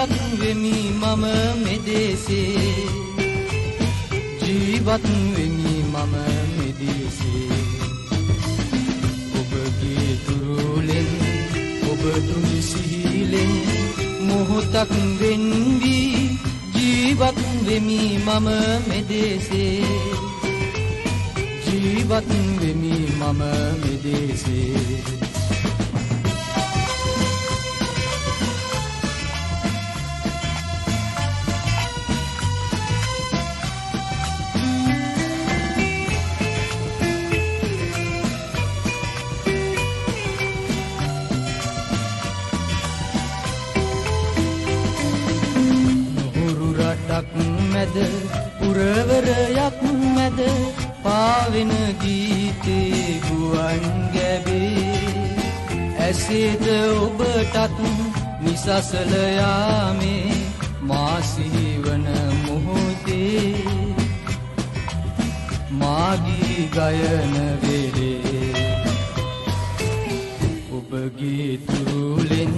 ජීවත් වෙමි මම මෙදෙසේ ජීවත් වෙමි මම මෙදෙසේ ඔබගේ තුරුලෙන් ඔබ දුන් සිහිලෙන් මොහොතක් වෙන්වි ජීවත් වෙමි මම මෙදෙසේ ජීවත් වෙමි මම මෙදෙසේ මැද පුරවරයක් මැද පාවෙන ගීතේ ගුවන් ගැබේ ඇසේද ඔබටත් නිසසල යාමේ මා සිහිවන මොහොතේ මාගී ගයන වේලේ ඔබගේ තුරුලෙන්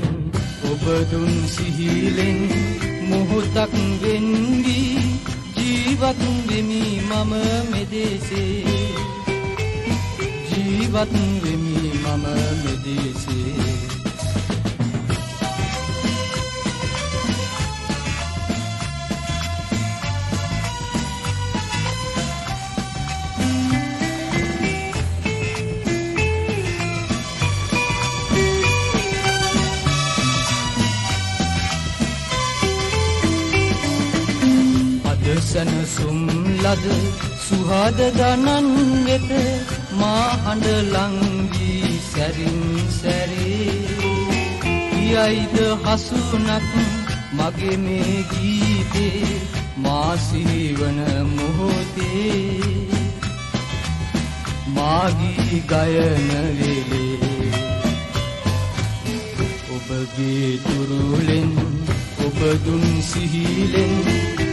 ඔබ දුන් සිහිලෙන් මොහොතක් වෙන්වි ජීවත් වෙමි මම මෙදෙසේ ජීවත් වෙමි මම මෙදෙසේ සනසුම් ලද සුහද ගණන් වෙත මා හඬ ලංවී සැරින් සැරේ යයිද හසුනක් මගේ මේ ගීතේ මා සිහිවන මොහොතේ මාගී ගයන වේලේ ඔබගේ තුරුලෙන් ඔබ දුන් සිහිලෙන්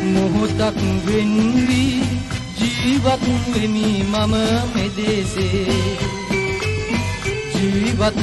මොහොතක් වෙන්වි ජීවත් වෙමි මම මෙදෙසේ ජීවත්